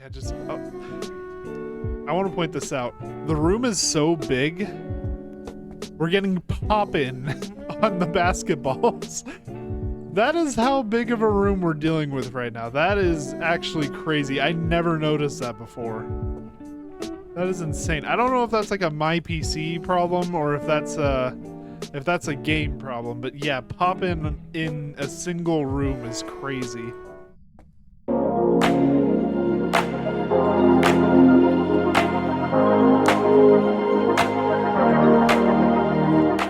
Yeah, just... I want to point this out. The room is so big, we're getting pop-in on the basketballs. That is how big of a room we're dealing with right now. That is actually crazy. I never noticed that before. That is insane. I don't know if that's like a my PC problem or if that's a game problem, but yeah, pop-in in a single room is crazy.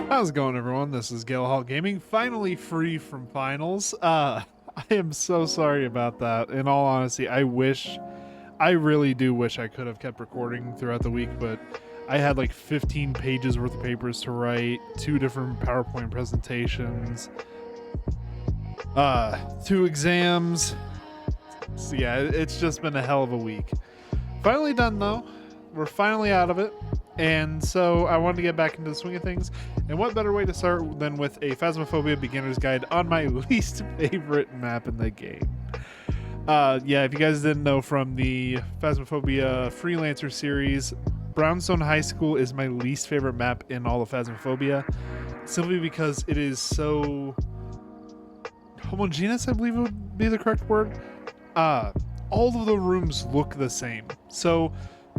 How's it going, everyone? This is Gale Hall Gaming, finally free from finals. I am so sorry about that. In all honesty, I really do wish I could have kept recording throughout the week, but I had like 15 pages worth of papers to write, 2 different PowerPoint presentations, 2 exams. So yeah, it's just been a hell of a week. Finally done though. We're finally out of it. And so I wanted to get back into the swing of things. And what better way to start than with a Phasmophobia beginner's guide on my least favorite map in the game. Yeah, if you guys didn't know from the Phasmophobia Freelancer series, Brownstone High School is my least favorite map in all of Phasmophobia. Simply because it is so homogeneous, I believe would be the correct word. All of the rooms look the same. So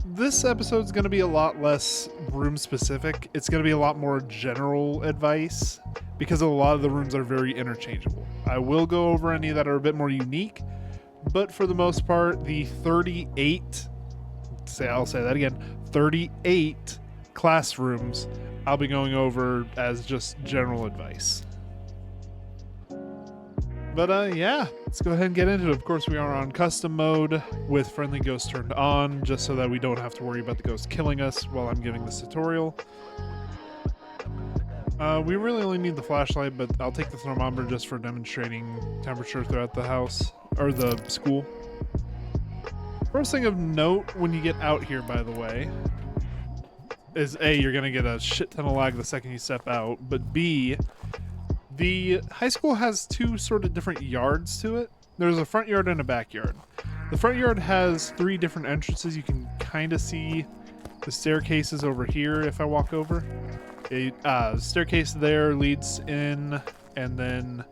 this episode is going to be a lot less room specific. It's going to be a lot more general advice because a lot of the rooms are very interchangeable. I will go over any that are a bit more unique, but for the most part, the 38 classrooms I'll be going over as just general advice. But yeah, let's go ahead and get into it. Of course, we are on custom mode with friendly ghosts turned on, just so that we don't have to worry about the ghost killing us while I'm giving this tutorial. We really only need the flashlight, but I'll take the thermometer just for demonstrating temperature throughout the house, or the school. First thing of note when you get out here, by the way, is A, you're going to get a shit ton of lag the second you step out, but B, the high school has 2 sort of different yards to it. There's a front yard and a backyard. The front yard has 3 different entrances. You can kind of see the staircases over here if I walk over. A staircase there leads in, and then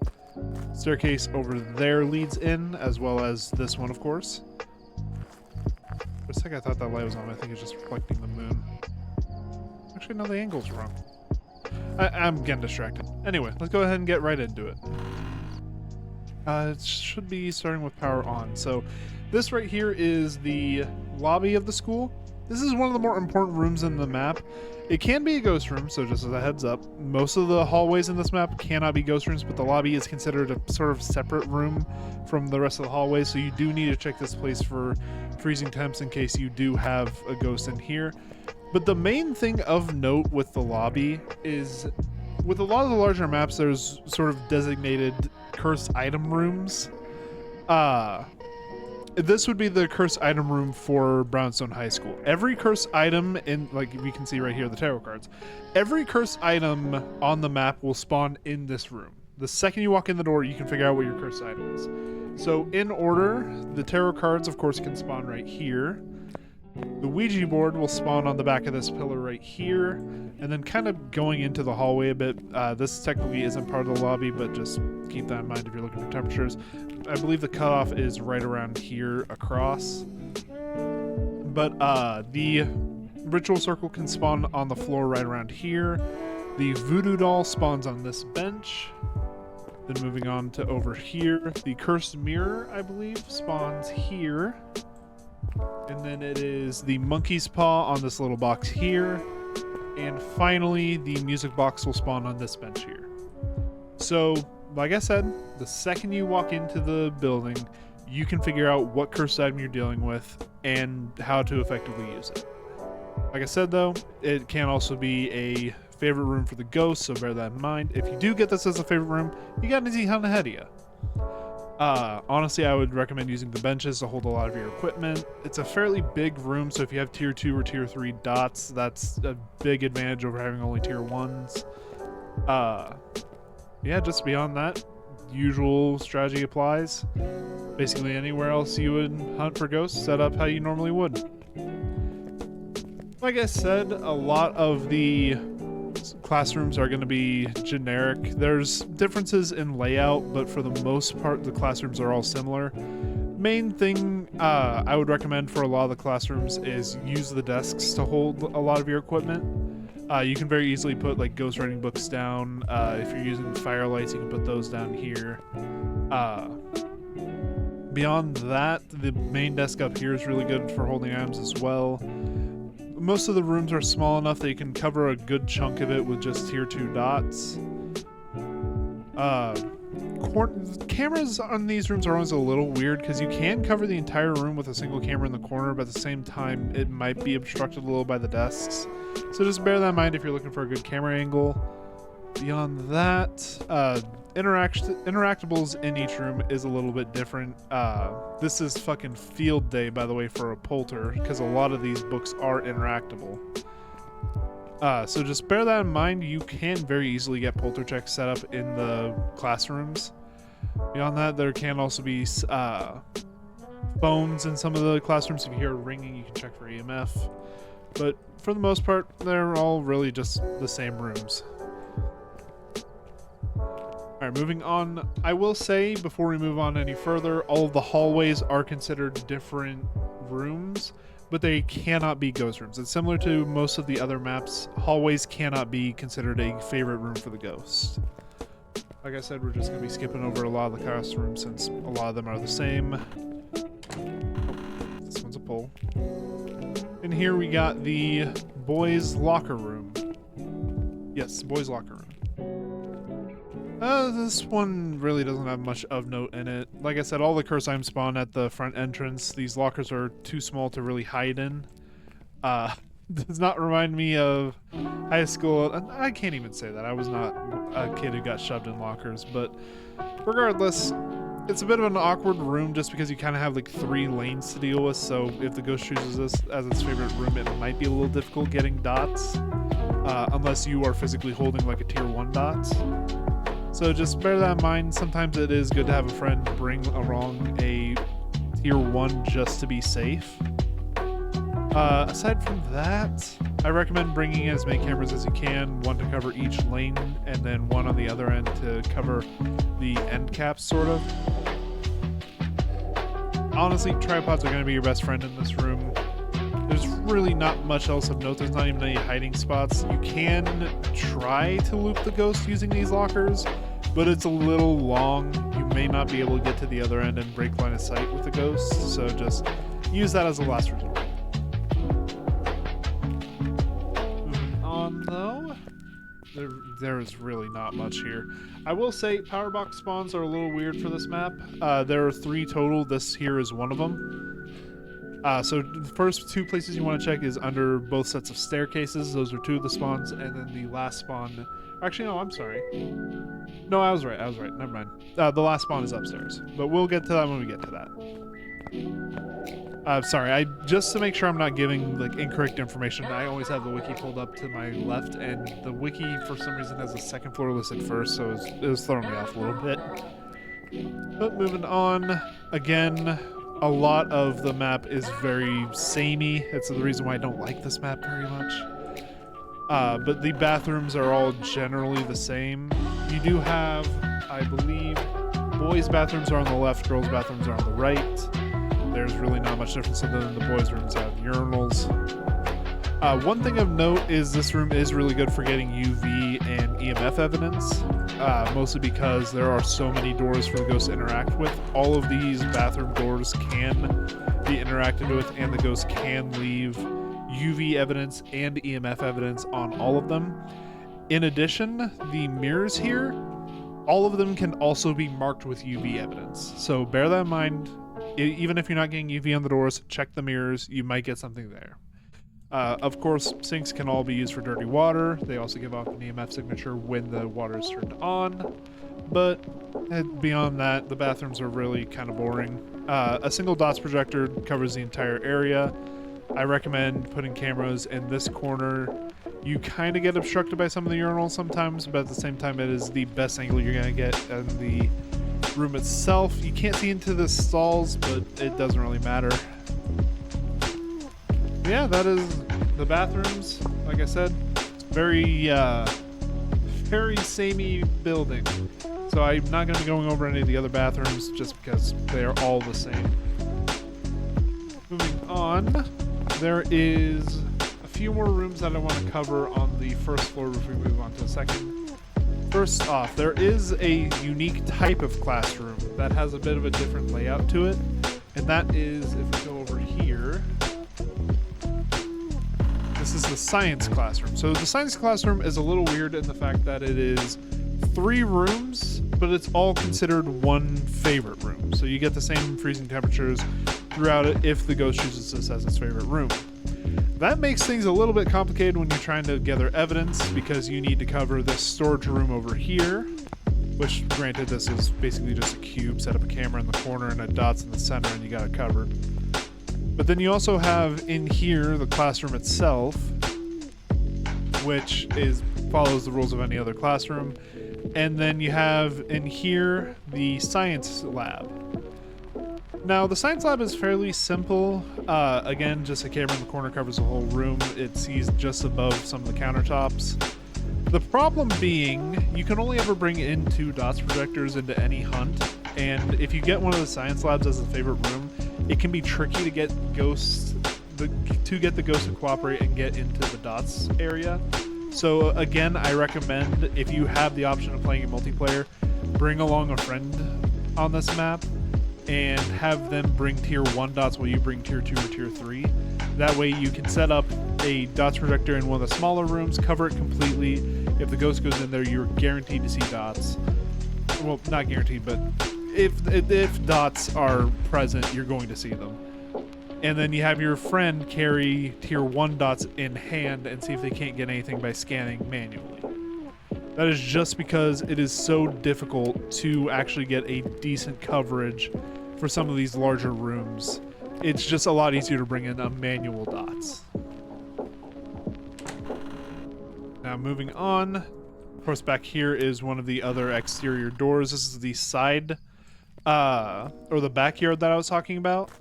staircase over there leads in, as well as this one, of course. For a second I thought that light was on. I think it's just reflecting the moon. Actually, no, the angle's wrong. I'm getting distracted. Anyway, let's go ahead and get right into it. It should be starting with power on. So this right here is the lobby of the school. This is one of the more important rooms in the map. It can be a ghost room, so just as a heads up, most of the hallways in this map cannot be ghost rooms, but the lobby is considered a sort of separate room from the rest of the hallways, so you do need to check this place for freezing temps in case you do have a ghost in here. But the main thing of note with the lobby is, with a lot of the larger maps, there's sort of designated cursed item rooms. This would be the cursed item room for Brownstone High School. Every cursed item in, like we can see right here, the tarot cards, every cursed item on the map will spawn in this room. The second you walk in the door, you can figure out what your cursed item is. So in order, the tarot cards, of course, can spawn right here. The Ouija board will spawn on the back of this pillar right here, and then kind of going into the hallway a bit. This technically isn't part of the lobby, but just keep that in mind if you're looking for temperatures. I believe the cutoff is right around here across. But the ritual circle can spawn on the floor right around here. The voodoo doll spawns on this bench. Then moving on to over here, the cursed mirror, I believe, spawns here. And then it is the monkey's paw on this little box here. And finally, the music box will spawn on this bench here. So, like I said, the second you walk into the building, you can figure out what cursed item you're dealing with and how to effectively use it. Like I said, though, it can also be a favorite room for the ghost, so bear that in mind. If you do get this as a favorite room, you got an easy hunt ahead of you. Honestly, I would recommend using the benches to hold a lot of your equipment. It's a fairly big room, so if you have tier 2 or tier 3 dots, that's a big advantage over having only tier 1s. Yeah, just beyond that, usual strategy applies. Basically anywhere else you would hunt for ghosts, set up how you normally would. Like I said, a lot of the classrooms are going to be generic. There's differences in layout, but for the most part, the classrooms are all similar. Main thing I would recommend for a lot of the classrooms is use the desks to hold a lot of your equipment. You can very easily put like ghostwriting books down. If you're using firelights, you can put those down here. Beyond that, the main desk up here is really good for holding items as well. Most of the rooms are small enough that you can cover a good chunk of it with just tier 2 dots. Cameras on these rooms are always a little weird because you can cover the entire room with a single camera in the corner, but at the same time it might be obstructed a little by the desks. So just bear that in mind if you're looking for a good camera angle. Beyond that, interactables in each room is a little bit different. This is fucking field day, by the way, for a polter, because a lot of these books are interactable. So just bear that in mind. You can very easily get polter checks set up in the classrooms. Beyond that, there can also be phones in some of the classrooms. If you hear ringing, you can check for EMF. But for the most part, they're all really just the same rooms. Alright, moving on. I will say, before we move on any further, all of the hallways are considered different rooms, but they cannot be ghost rooms. It's similar to most of the other maps. Hallways cannot be considered a favorite room for the ghost. Like I said, we're just going to be skipping over a lot of the classrooms since a lot of them are the same. Oh, this one's a pull. And here we got the boys' locker room. Yes, boys' locker room. This one really doesn't have much of note in it. Like I said, all the curse items spawn at the front entrance. These lockers are too small to really hide in. Does not remind me of high school. I can't even say that. I was not a kid who got shoved in lockers, but regardless, it's a bit of an awkward room just because you kind of have like 3 lanes to deal with. So if the ghost chooses this as its favorite room, it might be a little difficult getting dots, unless you are physically holding like a tier 1 dots. So just bear that in mind. Sometimes it is good to have a friend bring along a tier 1 just to be safe. Aside from that, I recommend bringing as many cameras as you can, one to cover each lane and then one on the other end to cover the end caps, sort of. Honestly, tripods are going to be your best friend in this room. There's really not much else of note. There's not even any hiding spots. You can try to loop the ghost using these lockers, but it's a little long. You may not be able to get to the other end and break line of sight with the ghost, so just use that as a last resort. Moving on, though, there is really not much here. I will say power box spawns are a little weird for this map. There are 3 total. This here is one of them. So the first 2 places you want to check is under both sets of staircases. Those are 2 of the spawns, and then the last spawn... Actually, no, I'm sorry. No, I was right. Never mind. The last spawn is upstairs, but we'll get to that when we get to that. Sorry, just to make sure I'm not giving like incorrect information, I always have the wiki pulled up to my left, and the wiki for some reason has the 2nd floor listed first, so it was throwing me off a little bit. But moving on, again... A lot of the map is very samey. It's the reason why I don't like this map very much. But the bathrooms are all generally the same. You do have, I believe, boys' bathrooms are on the left, girls' bathrooms are on the right. There's really not much difference other than the boys' rooms have urinals. One thing of note is this room is really good for getting UV and EMF evidence, mostly because there are so many doors for the ghost to interact with. All of these bathroom doors can be interacted with, and the ghost can leave UV evidence and EMF evidence on all of them. In addition, the mirrors here, all of them can also be marked with UV evidence. So bear that in mind. Even if you're not getting UV on the doors, check the mirrors. You might get something there. Of course, sinks can all be used for dirty water. They also give off an EMF signature when the water is turned on. But beyond that, the bathrooms are really kind of boring. A single dots projector covers the entire area. I recommend putting cameras in this corner. You kind of get obstructed by some of the urinals sometimes, but at the same time, it is the best angle you're going to get, and the room itself, you can't see into the stalls, but it doesn't really matter. Yeah, that is the bathrooms. Like I said, very samey building. So I'm not going to be going over any of the other bathrooms just because they are all the same. Moving on, there is a few more rooms that I want to cover on the first floor before we move on to the second. First off, there is a unique type of classroom that has a bit of a different layout to it, and that is, if we go over here, this is the science classroom. So the science classroom is a little weird in the fact that it is 3 rooms, but it's all considered one favorite room. So you get the same freezing temperatures throughout it if the ghost chooses this as its favorite room. That makes things a little bit complicated when you're trying to gather evidence, because you need to cover this storage room over here, which, granted, this is basically just a cube, set up a camera in the corner and a dots in the center, and you got it covered. But then you also have in here the classroom itself, which follows the rules of any other classroom. And then you have in here the science lab. Now, the science lab is fairly simple. Again, just a camera in the corner covers the whole room. It sees just above some of the countertops. The problem being, you can only ever bring in 2 dots projectors into any hunt, and if you get one of the science labs as a favorite room, it can be tricky to get the ghosts to cooperate and get into the dots area. So again, I recommend, if you have the option of playing a multiplayer, bring along a friend on this map and have them bring tier 1 dots while you bring tier 2 or tier 3. That way you can set up a dots projector in one of the smaller rooms, cover it completely. If the ghost goes in there, you're guaranteed to see dots. Well, not guaranteed, but if dots are present, you're going to see them. And then you have your friend carry tier 1 dots in hand and see if they can't get anything by scanning manually. That is just because it is so difficult to actually get a decent coverage for some of these larger rooms. It's just a lot easier to bring in a manual dots. Now moving on, of course back here is one of the other exterior doors. This is the side, or the backyard that I was talking about.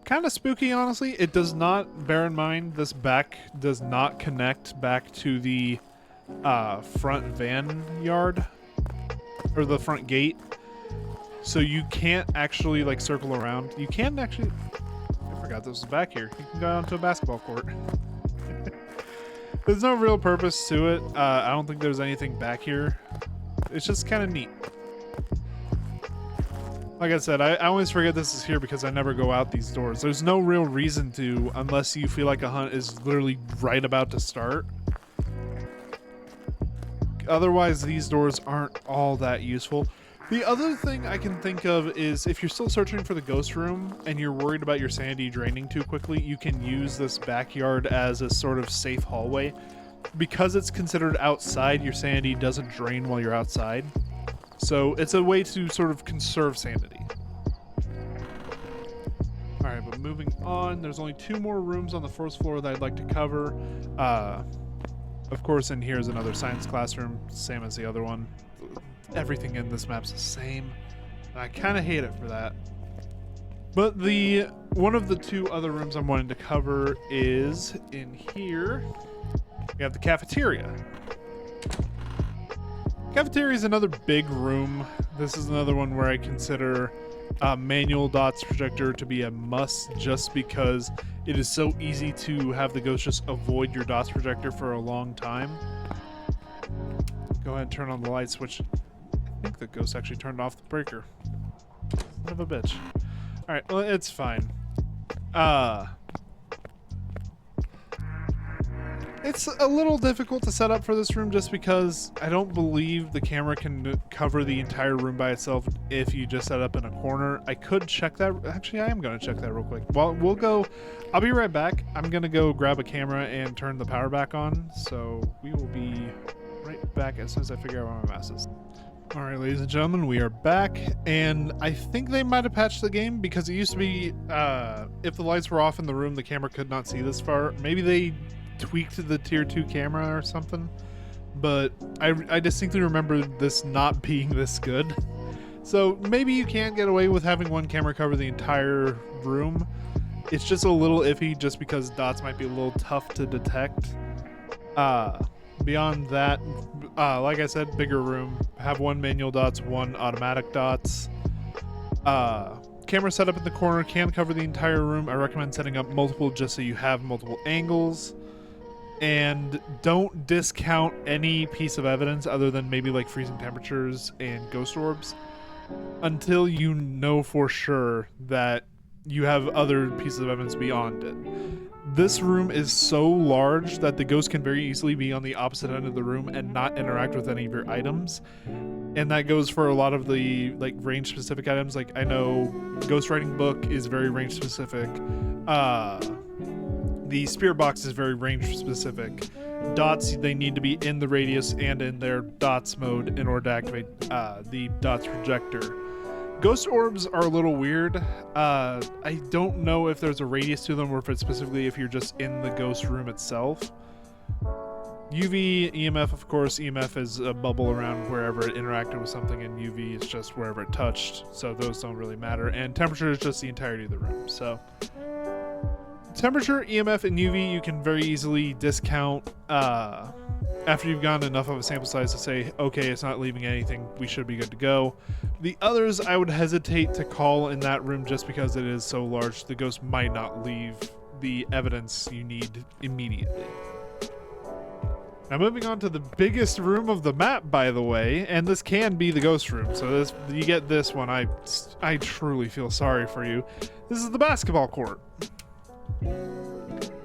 Kind of spooky, honestly. It does not, bear in mind, this back does not connect back to the front van yard, or the front gate. So you can't actually like circle around. You can actually, I forgot this was back here. You can go out to a basketball court. There's no real purpose to it. I don't think there's anything back here. It's just kind of neat. Like I said, I always forget this is here because I never go out these doors. There's no real reason to, unless you feel like a hunt is literally right about to start. Otherwise, these doors aren't all that useful. The other thing I can think of is if you're still searching for the ghost room and you're worried about your sanity draining too quickly, you can use this backyard as a sort of safe hallway. Because it's considered outside, your sanity doesn't drain while you're outside. So it's a way to sort of conserve sanity. Alright, but moving on, there's only 2 more rooms on the first floor that I'd like to cover. Of course, in here is another science classroom, same as the other one. Everything in this map's the same, and I kind of hate it for that. But one of the 2 other rooms I'm wanting to cover is in here. We have the cafeteria. Cafeteria is another big room. This is another one where I consider manual dots projector to be a must, just because it is so easy to have the ghost just avoid your dots projector for a long time. Go ahead and turn on the light switch. I think the ghost actually turned off the breaker. Son of a bitch. Alright, well, it's fine. It's a little difficult to set up for this room just because I don't believe the camera can cover the entire room by itself if you just set up in a corner. I could check that. Actually, I am going to check that real quick. Well, I'll be right back. I'm going to go grab a camera and turn the power back on. So we will be right back as soon as I figure out where my mouse is. All right, ladies and gentlemen, we are back, and I think they might have patched the game because it used to be if the lights were off in the room, the camera could not see this far. Maybe they tweaked the tier 2 camera or something, but I distinctly remember this not being this good. So maybe you can't get away with having one camera cover the entire room. It's just a little iffy just because dots might be a little tough to detect. Beyond that, like I said, bigger room. Have one manual dots, one automatic dots. Camera setup in the corner can cover the entire room. I recommend setting up multiple just so you have multiple angles. And don't discount any piece of evidence other than maybe like freezing temperatures and ghost orbs until you know for sure that you have other pieces of evidence beyond it. This room is so large that the ghost can very easily be on the opposite end of the room and not interact with any of your items. And that goes for a lot of the like range specific items. Like I know ghostwriting book is very range specific. The spirit box is very range specific. Dots, they need to be in the radius and in their dots mode in order to activate the dots projector. Ghost orbs are a little weird. I don't know if there's a radius to them or if it's specifically if you're just in the ghost room itself. UV, EMF, of course, EMF is a bubble around wherever it interacted with something, and UV is just wherever it touched, so those don't really matter. And temperature is just the entirety of the room. So temperature, EMF, and UV you can very easily discount after you've gotten enough of a sample size to say, okay, it's not leaving anything, we should be good to go. The others I would hesitate to call in that room just because it is so large. The ghost might not leave the evidence you need immediately. Now moving on to the biggest room of the map, by the way, and this can be the ghost room, so this, you get this one. I truly feel sorry for you. This is the basketball court.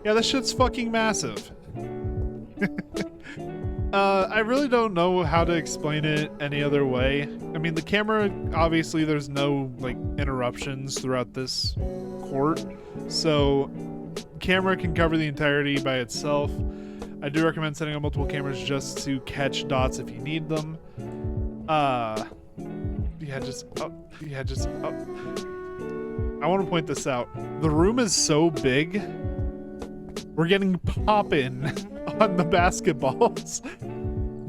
Yeah, this shit's fucking massive. I really don't know how to explain it any other way. I mean, the camera, obviously there's no like interruptions throughout this court, so camera can cover the entirety by itself. I do recommend setting up multiple cameras just to catch dots if you need them. I want to point this out. The room is so big, we're getting pop-in on the basketballs.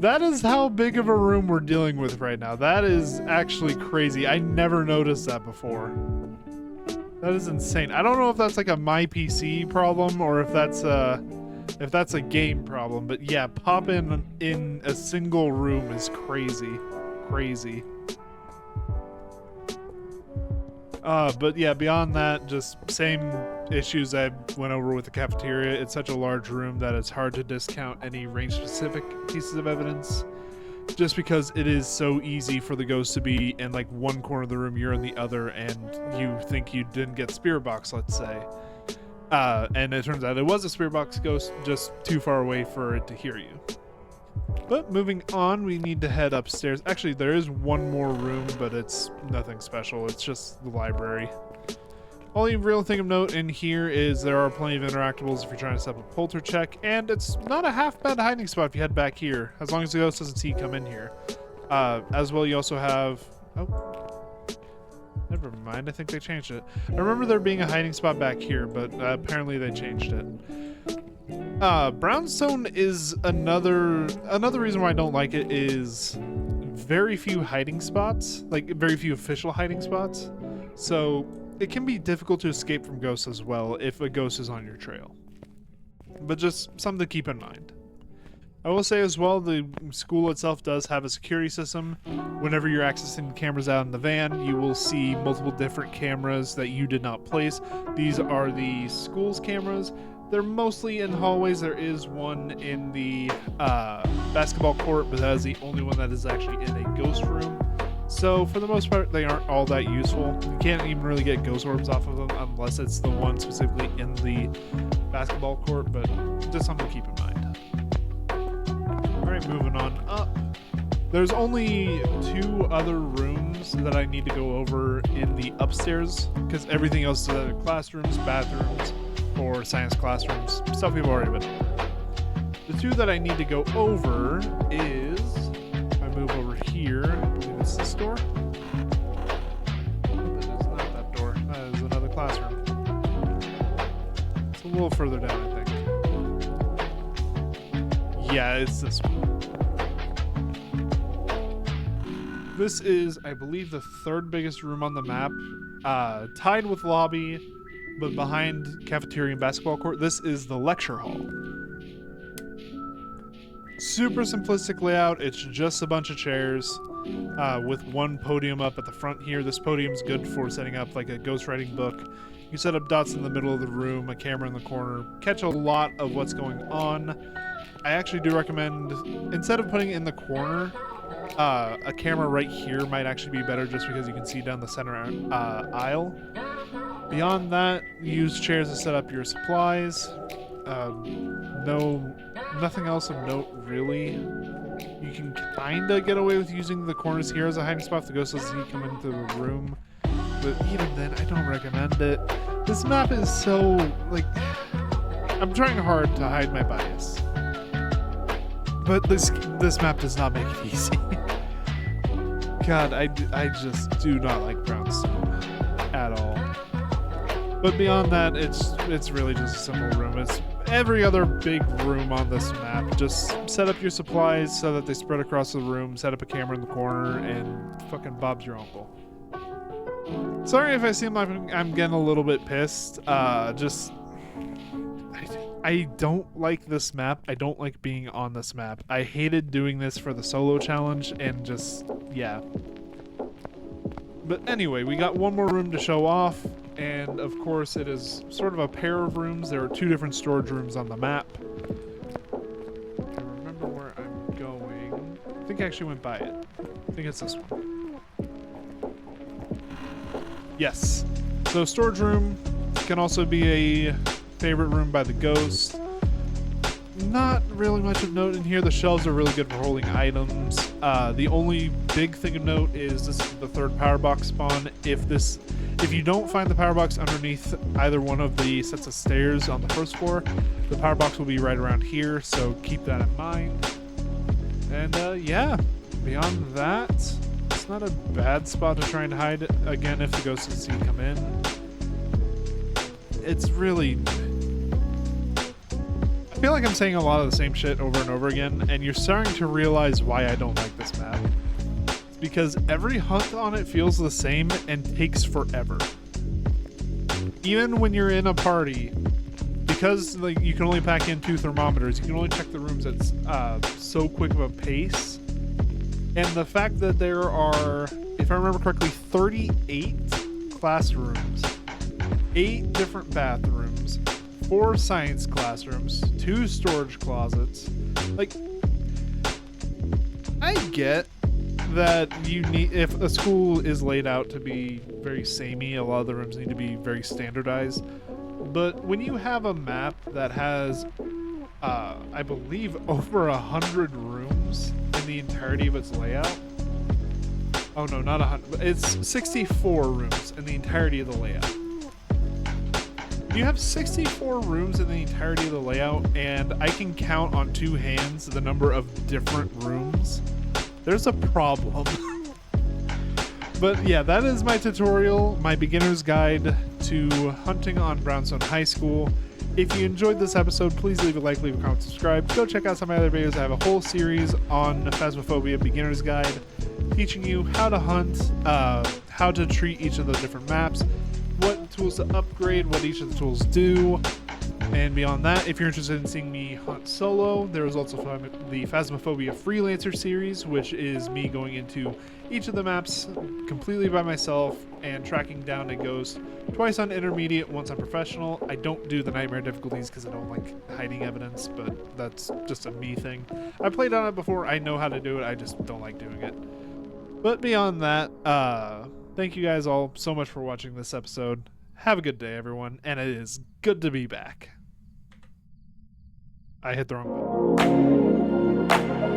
That is how big of a room we're dealing with right now. That is actually crazy. I never noticed that before. That is insane. I don't know if that's like a my PC problem or if that's a game problem, but yeah, pop-in in a single room is crazy. Crazy. But yeah, beyond that, just same issues I went over with the cafeteria. It's such a large room that it's hard to discount any range-specific pieces of evidence, just because it is so easy for the ghost to be in like one corner of the room, you're in the other, and you think you didn't get spirit box, let's say. And it turns out it was a spirit box ghost, just too far away for it to hear you. But moving on, we need to head upstairs. Actually, there is one more room, but it's nothing special. It's just the library. Only real thing of note in here is there are plenty of interactables if you're trying to set up a polter check, and it's not a half bad hiding spot if you head back here, as long as the ghost doesn't see you come in here. As well, you also have... Oh, never mind. I think they changed it. I remember there being a hiding spot back here, but apparently they changed it. Brownstone is another reason why I don't like it is very few hiding spots, like very few official hiding spots. So it can be difficult to escape from ghosts as well if a ghost is on your trail. But just something to keep in mind. I will say as well, the school itself does have a security system. Whenever you're accessing the cameras out in the van, you will see multiple different cameras that you did not place. These are the school's cameras. They're mostly in hallways. There is one in the basketball court, but that is the only one that is actually in a ghost room. So for the most part, they aren't all that useful. You can't even really get ghost orbs off of them unless it's the one specifically in the basketball court, but just something to keep in mind. Alright, moving on up. There's only 2 other rooms that I need to go over in the upstairs, because everything else is either classrooms, bathrooms, or science classrooms, stuff we've already been over. The 2 that I need to go over is, if I move over here, I believe it's this door. That is not that door, that is another classroom. It's a little further down, I think. Yeah, it's this one. This is, I believe, the third biggest room on the map, tied with lobby, but behind cafeteria and basketball court. This is the lecture hall. Super simplistic layout. It's just a bunch of chairs with one podium up at the front here. This podium's good for setting up like a ghostwriting book. You set up dots in the middle of the room, a camera in the corner, catch a lot of what's going on. I actually do recommend, instead of putting it in the corner, a camera right here might actually be better just because you can see down the center aisle. Beyond that, use chairs to set up your supplies. Nothing else of note really. You can kinda get away with using the corners here as a hiding spot if the ghost doesn't see you come into the room. But even then, I don't recommend it. This map is so, like, I'm trying hard to hide my bias. But this map does not make it easy. God, I just do not like Brownstone at all. But beyond that, it's really just a simple room. It's every other big room on this map. Just set up your supplies so that they spread across the room, set up a camera in the corner, and fucking Bob's your uncle. Sorry if I seem like I'm getting a little bit pissed. I don't like this map. I don't like being on this map. I hated doing this for the solo challenge and just, yeah. But anyway, we got one more room to show off. And of course it is sort of a pair of rooms. There are two different storage rooms on the map. I remember where I'm going. I think I actually went by it. I think it's this one. Yes. So storage room can also be a favorite room by the ghost. Not really much of note in here. The shelves are really good for holding items. The only big thing of note is this is the third power box spawn. If you don't find the power box underneath either one of the sets of stairs on the first floor, the power box will be right around here, so keep that in mind. And yeah, beyond that, it's not a bad spot to try and hide again if the ghost doesn't see you come in. It's really... I feel like I'm saying a lot of the same shit over and over again, and you're starting to realize why I don't like this map. It's because every hunt on it feels the same and takes forever. Even when you're in a party, because like you can only pack in 2 thermometers, you can only check the rooms at so quick of a pace. And the fact that there are, if I remember correctly, 38 classrooms, 8 different bathrooms, 4 science classrooms, 2 storage closets. Like, I get that you need, if a school is laid out to be very samey, a lot of the rooms need to be very standardized. But when you have a map that has, I believe, over 100 rooms in the entirety of its layout. Oh no, not 100. It's 64 rooms in the entirety of the layout. You have 64 rooms in the entirety of the layout, and I can count on 2 hands the number of different rooms. There's a problem. But yeah, that is my tutorial, my beginner's guide to hunting on Brownstone High School. If you enjoyed this episode, please leave a like, leave a comment, subscribe. Go check out some of my other videos. I have a whole series on Phasmophobia beginner's guide, teaching you how to hunt, how to treat each of the different maps, what tools to upgrade, what each of the tools do. And beyond that, if you're interested in seeing me hunt solo, there is also the Phasmophobia Freelancer series, which is me going into each of the maps completely by myself and tracking down a ghost twice on intermediate, once on professional. I don't do the nightmare difficulties because I don't like hiding evidence, but that's just a me thing. I played on it before, I know how to do it, I just don't like doing it. But beyond that, thank you guys all so much for watching this episode. Have a good day, everyone, and it is good to be back. I hit the wrong button.